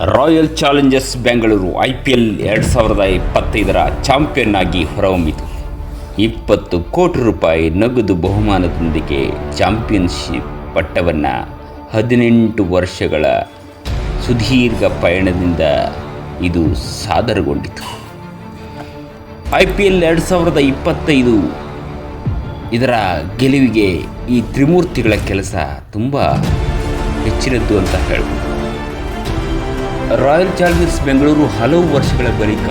Royal Challengers Bengaluru IPL 2025ರ champion ಆಗಿ ಹೊರಹೊಮ್ಮಿತು. 20 ಕೋಟಿ ರೂಪಾಯಿ ನಗದು ಬಹುಮಾನದೊಂದಿಗೆ ಚಾಂಪಿಯನ್ಶಿಪ್ ಪಟ್ಟವನ್ನು 18 ವರ್ಷಗಳ ಸುದೀರ್ಘ ಪಯಣದಿಂದ ಇದು ಸಾದರಗೊಂಡಿತು. IPL 2025 ಇದರ ಗೆಲುವಿಗೆ ಈ ತ್ರಿಮೂರ್ತಿಗಳ ಕೆಲಸ ತುಂಬ ಹೆಚ್ಚಿನದ್ದು ಅಂತ ಹೇಳ್ಬೋದು. ರಾಯಲ್ ಚಾಲೆಂಜರ್ಸ್ ಬೆಂಗಳೂರು ಹಲವು ವರ್ಷಗಳ ಬಳಿಕ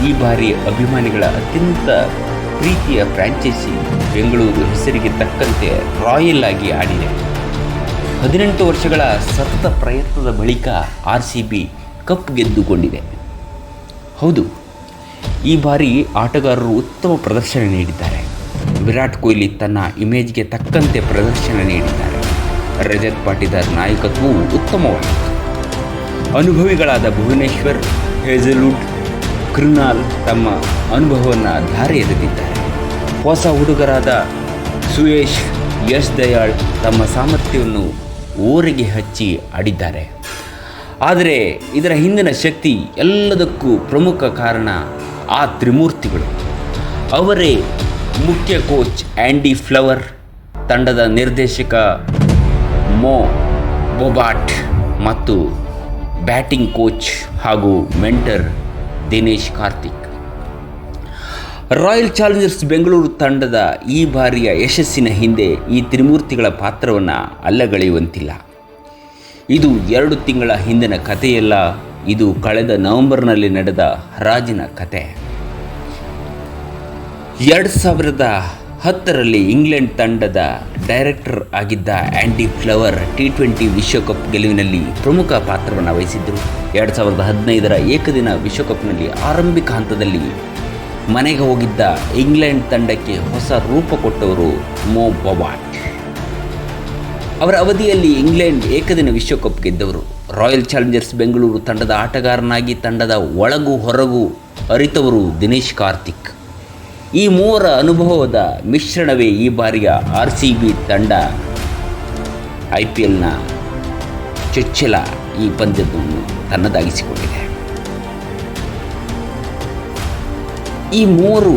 ಈ ಬಾರಿ ಅಭಿಮಾನಿಗಳ ಅತ್ಯಂತ ಪ್ರೀತಿಯ ಫ್ರಾಂಚೈಸಿ ಬೆಂಗಳೂರು ಹೆಸರಿಗೆ ತಕ್ಕಂತೆ ರಾಯಲ್ ಆಗಿ ಆಡಿದೆ. 18 ವರ್ಷಗಳ ಸತತ ಪ್ರಯತ್ನದ ಬಳಿಕ RCB ಕಪ್ ಗೆದ್ದುಕೊಂಡಿದೆ. ಹೌದು, ಈ ಬಾರಿ ಆಟಗಾರರು ಉತ್ತಮ ಪ್ರದರ್ಶನ ನೀಡಿದ್ದಾರೆ. ವಿರಾಟ್ ಕೊಹ್ಲಿ ತನ್ನ ಇಮೇಜ್ಗೆ ತಕ್ಕಂತೆ ಪ್ರದರ್ಶನ ನೀಡಿದ್ದಾರೆ. ರಜತ್ ಪಾಟಿದಾರ್ ನಾಯಕತ್ವವು ಉತ್ತಮವಾಗಿದೆ. ಅನುಭವಿಗಳಾದ ಭುವನೇಶ್ವರ್, ಹೇಜಲ್ವುಡ್, ಕೃನಾಲ್ ತಮ್ಮ ಅನುಭವವನ್ನು ಧಾರೆ ಎರೆದಿದ್ದಾರೆ. ಹೊಸ ಹುಡುಗರಾದ ಸುಯೇಶ್, ಯಶ್ ದಯಾಳ್ ತಮ್ಮ ಸಾಮರ್ಥ್ಯವನ್ನು ಓರೆಗೆ ಹಚ್ಚಿ ಆಡಿದ್ದಾರೆ. ಆದರೆ ಇದರ ಹಿಂದಿನ ಶಕ್ತಿ ಎಲ್ಲದಕ್ಕೂ ಪ್ರಮುಖ ಕಾರಣ ಆ ತ್ರಿಮೂರ್ತಿಗಳು. ಅವರೇ ಮುಖ್ಯ ಕೋಚ್ ಆ್ಯಂಡಿ ಫ್ಲವರ್, ತಂಡದ ನಿರ್ದೇಶಕ ಮೋ ಬೊಬಾಟ್ ಮತ್ತು ಬ್ಯಾಟಿಂಗ್ ಕೋಚ್ ಹಾಗೂ mentor Dinesh Karthik. Royal Challengers Bengaluru ತಂಡದ ಈ ಬಾರಿಯ ಯಶಸ್ಸಿನ ಹಿಂದೆ ಈ ತ್ರಿಮೂರ್ತಿಗಳ ಪಾತ್ರವನ್ನು ಅಲ್ಲಗಳೆಯುವಂತಿಲ್ಲ. ಇದು 2 ತಿಂಗಳ ಹಿಂದಿನ ಕಥೆಯಲ್ಲ, ಇದು ಕಳೆದ ನವೆಂಬರ್ನಲ್ಲಿ ನಡೆದ ಹರಾಜಿನ ಕತೆ. 2010ರಲ್ಲಿ ಇಂಗ್ಲೆಂಡ್ ತಂಡದ ಡೈರೆಕ್ಟರ್ ಆಗಿದ್ದ ಆ್ಯಂಡಿ ಫ್ಲವರ್ T20 ವಿಶ್ವಕಪ್ ಗೆಲುವಿನಲ್ಲಿ ಪ್ರಮುಖ ಪಾತ್ರವನ್ನು ವಹಿಸಿದ್ದರು. 2015ರ ಏಕದಿನ ವಿಶ್ವಕಪ್ನಲ್ಲಿ ಆರಂಭಿಕ ಹಂತದಲ್ಲಿ ಮನೆಗೆ ಹೋಗಿದ್ದ ಇಂಗ್ಲೆಂಡ್ ತಂಡಕ್ಕೆ ಹೊಸ ರೂಪ ಕೊಟ್ಟವರು ಮೋ ಬೊಬಾಟ್. ಅವರ ಅವಧಿಯಲ್ಲಿ ಇಂಗ್ಲೆಂಡ್ ಏಕದಿನ ವಿಶ್ವಕಪ್ ಗೆದ್ದವರು. ರಾಯಲ್ ಚಾಲೆಂಜರ್ಸ್ ಬೆಂಗಳೂರು ತಂಡದ ಆಟಗಾರನಾಗಿ ತಂಡದ ಒಳಗೂ ಹೊರಗೂ ಅರಿತವರು ದಿನೇಶ್ ಕಾರ್ತಿಕ್. ಈ ಮೂವರ ಅನುಭವದ ಮಿಶ್ರಣವೇ ಈ ಬಾರಿಯ RCB ತಂಡ IPLನ ಚೊಚ್ಚಲ ಈ ಪಂದ್ಯವನ್ನು ತನ್ನದಾಗಿಸಿಕೊಂಡಿದೆ. ಈ ಮೂವರು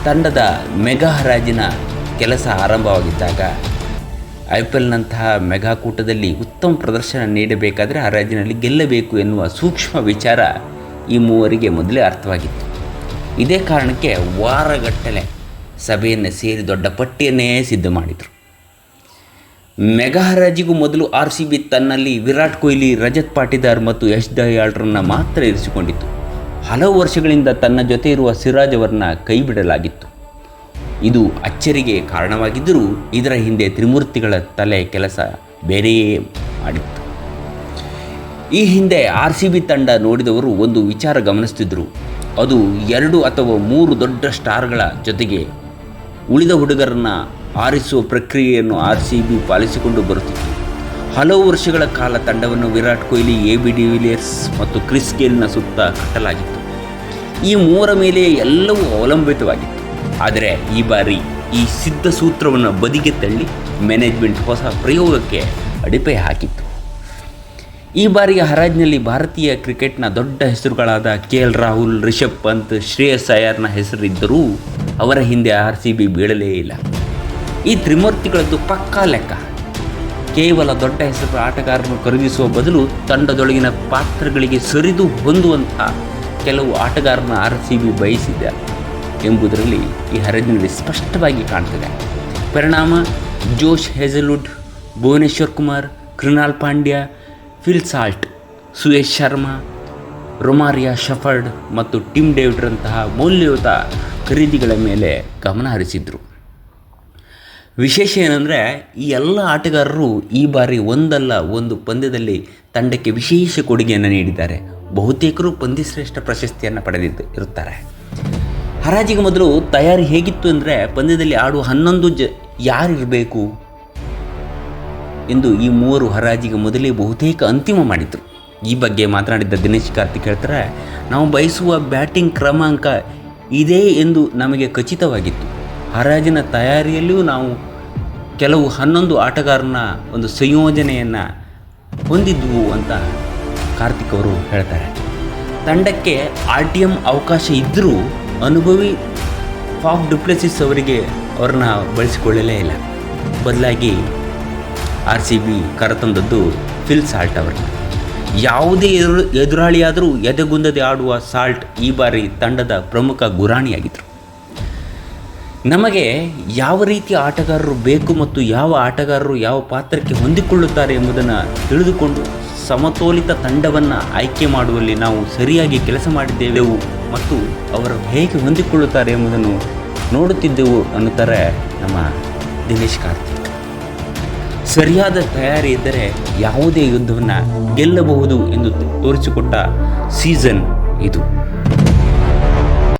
ತಂಡದ ಮೆಗಾ ಹರಾಜಿನ ಕೆಲಸ ಆರಂಭವಾಗಿದ್ದಾಗ IPLನಂತಹ ಮೆಗಾಕೂಟದಲ್ಲಿ ಉತ್ತಮ ಪ್ರದರ್ಶನ ನೀಡಬೇಕಾದರೆ ಹರಾಜಿನಲ್ಲಿ ಗೆಲ್ಲಬೇಕು ಎನ್ನುವ ಸೂಕ್ಷ್ಮ ವಿಚಾರ ಈ ಮೂವರಿಗೆ ಮೊದಲೇ ಅರ್ಥವಾಗಿತ್ತು. ಇದೇ ಕಾರಣಕ್ಕೆ ವಾರಗಟ್ಟಲೆ ಸಭೆಯನ್ನು ಸೇರಿ ದೊಡ್ಡ ಪಟ್ಟಿಯನ್ನೇ ಸಿದ್ಧ ಮಾಡಿದರು. ಮೆಗಾ ಹರಾಜಿಗೂ ಮೊದಲು RCB ತನ್ನಲ್ಲಿ ವಿರಾಟ್ ಕೊಹ್ಲಿ, ರಜತ್ ಪಾಟಿದಾರ್ ಮತ್ತು ಯಶ್ ದಯಾಳ್ರನ್ನು ಮಾತ್ರ ಇರಿಸಿಕೊಂಡಿತ್ತು. ಹಲವು ವರ್ಷಗಳಿಂದ ತನ್ನ ಜೊತೆ ಇರುವ ಸಿರಾಜ್ ಅವರನ್ನು ಕೈ ಬಿಡಲಾಗಿತ್ತು. ಇದು ಅಚ್ಚರಿಗೆ ಕಾರಣವಾಗಿದ್ದರೂ ಇದರ ಹಿಂದೆ ತ್ರಿಮೂರ್ತಿಗಳ ತಲೆ ಕೆಲಸ ಬೇರೆಯೇ ಮಾಡಿತ್ತು. ಈ ಹಿಂದೆ RCB ತಂಡ ನೋಡಿದವರು ಒಂದು ವಿಚಾರ ಗಮನಿಸ್ತಿದ್ರು. ಅದು 2 ಅಥವಾ 3 ದೊಡ್ಡ ಸ್ಟಾರ್ಗಳ ಜೊತೆಗೆ ಉಳಿದ ಹುಡುಗರನ್ನು ಆರಿಸುವ ಪ್ರಕ್ರಿಯೆಯನ್ನು RCB ಪಾಲಿಸಿಕೊಂಡು ಬರುತ್ತಿತ್ತು. ಹಲವು ವರ್ಷಗಳ ಕಾಲ ತಂಡವನ್ನು ವಿರಾಟ್ ಕೊಹ್ಲಿ, AB ಡಿವಿಲಿಯರ್ಸ್ ಮತ್ತು ಕ್ರಿಸ್ ಗೇಲ್ನ ಸುತ್ತ ಕಟ್ಟಲಾಗಿತ್ತು. ಈ ಮೂವರ ಮೇಲೆ ಎಲ್ಲವೂ ಅವಲಂಬಿತವಾಗಿತ್ತು. ಆದರೆ ಈ ಬಾರಿ ಈ ಸಿದ್ಧ ಸೂತ್ರವನ್ನು ಬದಿಗೆ ತಳ್ಳಿ ಮ್ಯಾನೇಜ್ಮೆಂಟ್ ಹೊಸ ಪ್ರಯೋಗಕ್ಕೆ ಅಡಿಪಾಯ ಹಾಕಿತ್ತು. ಈ ಬಾರಿಯ ಹರಾಜಿನಲ್ಲಿ ಭಾರತೀಯ ಕ್ರಿಕೆಟ್ನ ದೊಡ್ಡ ಹೆಸರುಗಳಾದ KL ರಾಹುಲ್, ರಿಷಬ್ ಪಂತ್, ಶ್ರೇಯಸ್ ಅಯ್ಯರ್ನ ಹೆಸರಿದ್ದರೂ ಅವರ ಹಿಂದೆ RCB ಬೀಳಲೇ ಇಲ್ಲ. ಈ ತ್ರಿಮೂರ್ತಿಗಳದ್ದು ಪಕ್ಕಾ ಲೆಕ್ಕ. ಕೇವಲ ದೊಡ್ಡ ಹೆಸರು ಆಟಗಾರರನ್ನು ಖರೀದಿಸುವ ಬದಲು ತಂಡದೊಳಗಿನ ಪಾತ್ರಗಳಿಗೆ ಸರಿದು ಹೊಂದುವಂಥ ಕೆಲವು ಆಟಗಾರರನ್ನು RCB ಬಯಸಿದೆ ಎಂಬುದರಲ್ಲಿ ಈ ಹರಾಜಿನಲ್ಲಿ ಸ್ಪಷ್ಟವಾಗಿ ಕಾಣ್ತದೆ. ಪರಿಣಾಮ Josh Hazlewood, Bhuvneshwar Kumar, Krunal Pandya, Phil Salt, Suyash Sharma, Romario Shepherd ಮತ್ತು ಟಿಮ್ ಡೇವಿಡ್ರಂತಹ ಮೌಲ್ಯಯುತ ಖರೀದಿಗಳ ಮೇಲೆ ಗಮನ ಹರಿಸಿದರು. ವಿಶೇಷ ಏನಂದರೆ ಈ ಎಲ್ಲ ಆಟಗಾರರು ಈ ಬಾರಿ ಒಂದಲ್ಲ ಒಂದು ಪಂದ್ಯದಲ್ಲಿ ತಂಡಕ್ಕೆ ವಿಶೇಷ ಕೊಡುಗೆಯನ್ನು ನೀಡಿದ್ದಾರೆ. ಬಹುತೇಕರು ಪಂದ್ಯಶ್ರೇಷ್ಠ ಪ್ರಶಸ್ತಿಯನ್ನು ಇರುತ್ತಾರೆ. ಹರಾಜಿಗೆ ಮೊದಲು ತಯಾರಿ ಹೇಗಿತ್ತು ಅಂದರೆ ಪಂದ್ಯದಲ್ಲಿ ಆಡುವ 11 ಯಾರಿರಬೇಕು ಎಂದು ಈ ಮೂವರು ಹರಾಜಿಗೆ ಮೊದಲೇ ಬಹುತೇಕ ಅಂತಿಮ ಮಾಡಿದರು. ಈ ಬಗ್ಗೆ ಮಾತನಾಡಿದ್ದ ದಿನೇಶ್ ಕಾರ್ತಿಕ್ ಹೇಳ್ತಾರೆ, ನಾವು ಬಯಸುವ ಬ್ಯಾಟಿಂಗ್ ಕ್ರಮಾಂಕ ಇದೇ ಎಂದು ನಮಗೆ ಖಚಿತವಾಗಿತ್ತು. ಹರಾಜಿನ ತಯಾರಿಯಲ್ಲಿಯೂ ನಾವು ಕೆಲವು 11 ಆಟಗಾರನ ಒಂದು ಸಂಯೋಜನೆಯನ್ನು ಹೊಂದಿದ್ವು ಅಂತ ಕಾರ್ತಿಕ್ ಅವರು ಹೇಳ್ತಾರೆ. ತಂಡಕ್ಕೆ RTM ಅವಕಾಶ ಇದ್ದರೂ ಅನುಭವಿ ಫಾಫ್ ಡುಪ್ಲೆಸಿಸ್ ಅವರಿಗೆ ಅವ್ರನ್ನ ಬಳಸಿಕೊಳ್ಳಲೇ ಇಲ್ಲ. ಬದಲಾಗಿ RCB ಕರೆತಂದದ್ದು ಫಿಲ್ ಸಾಲ್ಟ್ ಅವರನ್ನು. ಯಾವುದೇ ಎದುರಾಳಿಯಾದರೂ ಎದೆಗುಂದದೆ ಆಡುವ ಸಾಲ್ಟ್ ಈ ಬಾರಿ ತಂಡದ ಪ್ರಮುಖ ಗುರಾಣಿಯಾಗಿದ್ದರು. ನಮಗೆ ಯಾವ ರೀತಿಯ ಆಟಗಾರರು ಬೇಕು ಮತ್ತು ಯಾವ ಆಟಗಾರರು ಯಾವ ಪಾತ್ರಕ್ಕೆ ಹೊಂದಿಕೊಳ್ಳುತ್ತಾರೆ ಎಂಬುದನ್ನು ತಿಳಿದುಕೊಂಡು ಸಮತೋಲಿತ ತಂಡವನ್ನು ಆಯ್ಕೆ ಮಾಡುವಲ್ಲಿ ನಾವು ಸರಿಯಾಗಿ ಕೆಲಸ ಮಾಡಿದ್ದೇವೆವು ಮತ್ತು ಅವರು ಹೇಗೆ ಹೊಂದಿಕೊಳ್ಳುತ್ತಾರೆ ಎಂಬುದನ್ನು ನೋಡುತ್ತಿದ್ದೆವು ಅನ್ನುತ್ತಾರೆ ನಮ್ಮ ದಿನೇಶ್ ಕಾರ್ತಿಕ್. ಸರಿಯಾದ ತಯಾರಿ ಇದ್ದರೆ ಯಾವುದೇ ಯುದ್ಧವನ್ನು ಗೆಲ್ಲಬಹುದು ಎಂದು ತೋರಿಸಿಕೊಟ್ಟ ಸೀಸನ್ ಇದು.